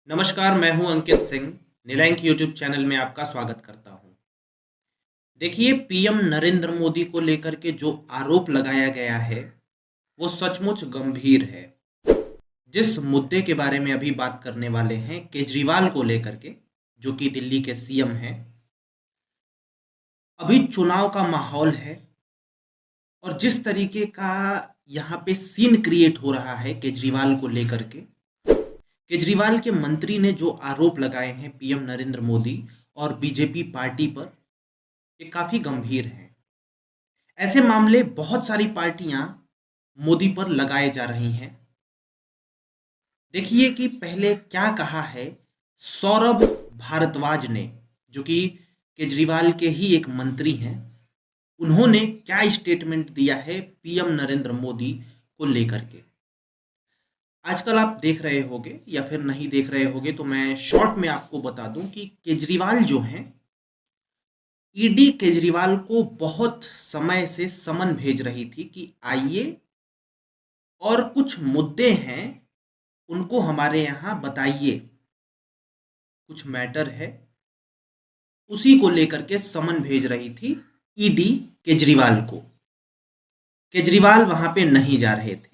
नमस्कार, मैं हूं अंकित सिंह। निलैंक यूट्यूब चैनल में आपका स्वागत करता हूं। देखिए, पीएम नरेंद्र मोदी को लेकर के जो आरोप लगाया गया है वो सचमुच गंभीर है। जिस मुद्दे के बारे में अभी बात करने वाले हैं, केजरीवाल को लेकर के, जो कि दिल्ली के सीएम हैं। अभी चुनाव का माहौल है और जिस तरीके का यहाँ पे सीन क्रिएट हो रहा है केजरीवाल को लेकर के, केजरीवाल के मंत्री ने जो आरोप लगाए हैं पीएम नरेंद्र मोदी और बीजेपी पार्टी पर, ये काफी गंभीर हैं। ऐसे मामले बहुत सारी पार्टियां मोदी पर लगाए जा रही हैं। देखिए कि पहले क्या कहा है सौरभ भारद्वाज ने, जो कि केजरीवाल के ही एक मंत्री हैं। उन्होंने क्या स्टेटमेंट दिया है पीएम नरेंद्र मोदी को लेकर के। आजकल आप देख रहे होंगे या फिर नहीं देख रहे होंगे तो मैं शॉर्ट में आपको बता दूं कि केजरीवाल जो हैं, ईडी केजरीवाल को बहुत समय से समन भेज रही थी कि आइए और कुछ मुद्दे हैं उनको हमारे यहाँ बताइए, कुछ मैटर है, उसी को लेकर के समन भेज रही थी ईडी केजरीवाल को। केजरीवाल वहां पे नहीं जा रहे थे,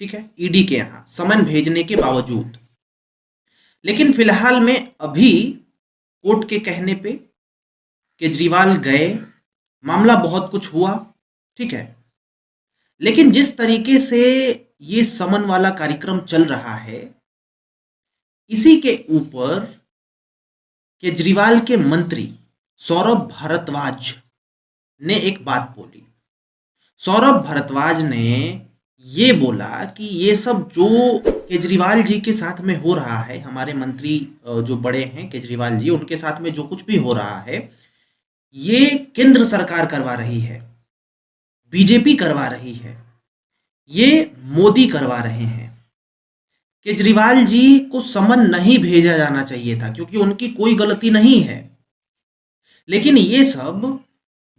ठीक है, ईडी के यहाँ समन भेजने के बावजूद। लेकिन फिलहाल में अभी कोर्ट के कहने पे केजरीवाल गए, मामला बहुत कुछ हुआ, ठीक है। लेकिन जिस तरीके से ये समन वाला कार्यक्रम चल रहा है, इसी के ऊपर केजरीवाल के मंत्री सौरभ भारद्वाज ने एक बात बोली। सौरभ भारद्वाज ने ये बोला कि ये सब जो केजरीवाल जी के साथ में हो रहा है, हमारे मंत्री जो बड़े हैं केजरीवाल जी, उनके साथ में जो कुछ भी हो रहा है, ये केंद्र सरकार करवा रही है, बीजेपी करवा रही है, ये मोदी करवा रहे हैं। केजरीवाल जी को समन नहीं भेजा जाना चाहिए था क्योंकि उनकी कोई गलती नहीं है, लेकिन ये सब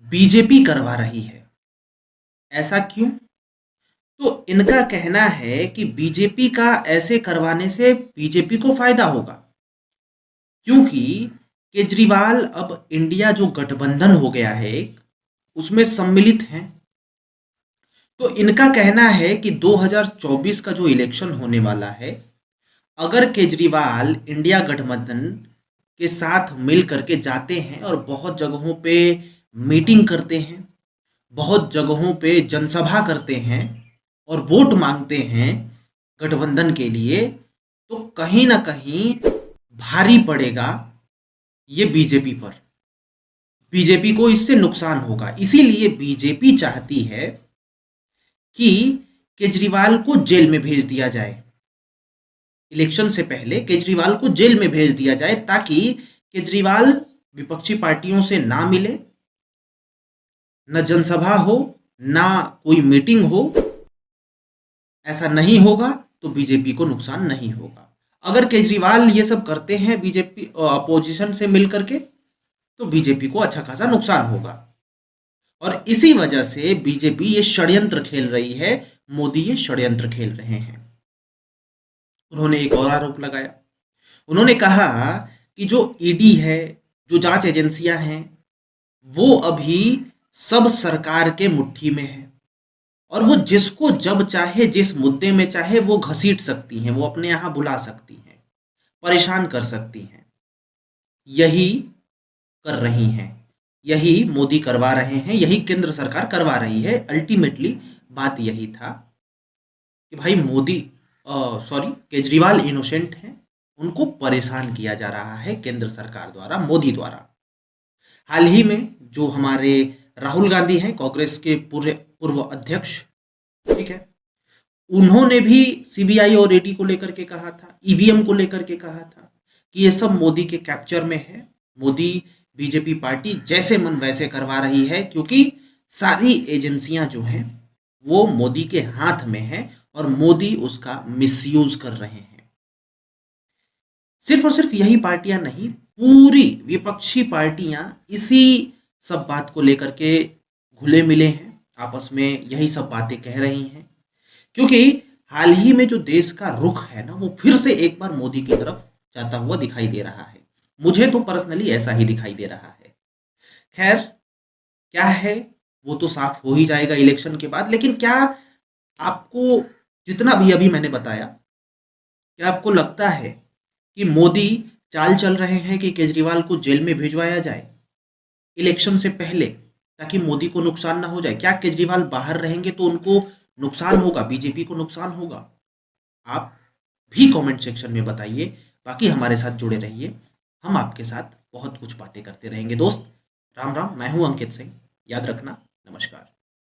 बीजेपी करवा रही है। ऐसा क्यों? तो इनका कहना है कि बीजेपी का ऐसे करवाने से बीजेपी को फायदा होगा, क्योंकि केजरीवाल अब इंडिया जो गठबंधन हो गया है उसमें सम्मिलित हैं। तो इनका कहना है कि 2024 का जो इलेक्शन होने वाला है, अगर केजरीवाल इंडिया गठबंधन के साथ मिल करके जाते हैं और बहुत जगहों पे मीटिंग करते हैं, बहुत जगहों पे जनसभा करते हैं और वोट मांगते हैं गठबंधन के लिए, तो कहीं ना कहीं भारी पड़ेगा ये बीजेपी पर। बीजेपी को इससे नुकसान होगा। इसीलिए बीजेपी चाहती है कि केजरीवाल को जेल में भेज दिया जाए, इलेक्शन से पहले केजरीवाल को जेल में भेज दिया जाए, ताकि केजरीवाल विपक्षी पार्टियों से ना मिले, न जनसभा हो, ना कोई मीटिंग हो। ऐसा नहीं होगा तो बीजेपी को नुकसान नहीं होगा। अगर केजरीवाल ये सब करते हैं बीजेपी अपोजिशन से मिलकर के, तो बीजेपी को अच्छा खासा नुकसान होगा। और इसी वजह से बीजेपी ये षड्यंत्र खेल रही है, मोदी ये षड्यंत्र खेल रहे हैं। उन्होंने एक और आरोप लगाया। उन्होंने कहा कि जो ईडी है, जो जांच एजेंसियां हैं, वो अभी सब सरकार के मुट्ठी में है और वो जिसको जब चाहे, जिस मुद्दे में चाहे, वो घसीट सकती हैं, वो अपने यहाँ बुला सकती हैं, परेशान कर सकती हैं। यही कर रही हैं, यही मोदी करवा रहे हैं, यही केंद्र सरकार करवा रही है। अल्टीमेटली बात यही था कि भाई मोदी केजरीवाल इनोसेंट हैं, उनको परेशान किया जा रहा है केंद्र सरकार द्वारा, मोदी द्वारा। हाल ही में जो हमारे राहुल गांधी हैं, कांग्रेस के पूर्व अध्यक्ष, ठीक है, उन्होंने भी सीबीआई और ईडी को लेकर के कहा था, ईवीएम को लेकर के कहा था कि ये सब मोदी के कैप्चर में है। मोदी बीजेपी पार्टी जैसे मन वैसे करवा रही है, क्योंकि सारी एजेंसियां जो हैं वो मोदी के हाथ में हैं और मोदी उसका मिसयूज कर रहे हैं। सिर्फ और सिर्फ यही पार्टियां नहीं, पूरी विपक्षी पार्टियां इसी सब बात को लेकर के घुले मिले हैं, आपस में यही सब बातें कह रही हैं। क्योंकि हाल ही में जो देश का रुख है ना, वो फिर से एक बार मोदी की तरफ जाता हुआ दिखाई दे रहा है। मुझे तो पर्सनली ऐसा ही दिखाई दे रहा है। खैर, क्या है वो तो साफ हो ही जाएगा इलेक्शन के बाद। लेकिन क्या आपको, जितना भी अभी मैंने बताया, क्या आपको लगता है कि मोदी चाल चल रहे हैं कि केजरीवाल को जेल में भिजवाया जाए इलेक्शन से पहले, ताकि मोदी को नुकसान ना हो जाए? क्या केजरीवाल बाहर रहेंगे तो उनको नुकसान होगा, बीजेपी को नुकसान होगा? आप भी कमेंट सेक्शन में बताइए। बाकी हमारे साथ जुड़े रहिए, हम आपके साथ बहुत कुछ बातें करते रहेंगे दोस्त। राम राम, मैं हूं अंकित सिंह। याद रखना, नमस्कार।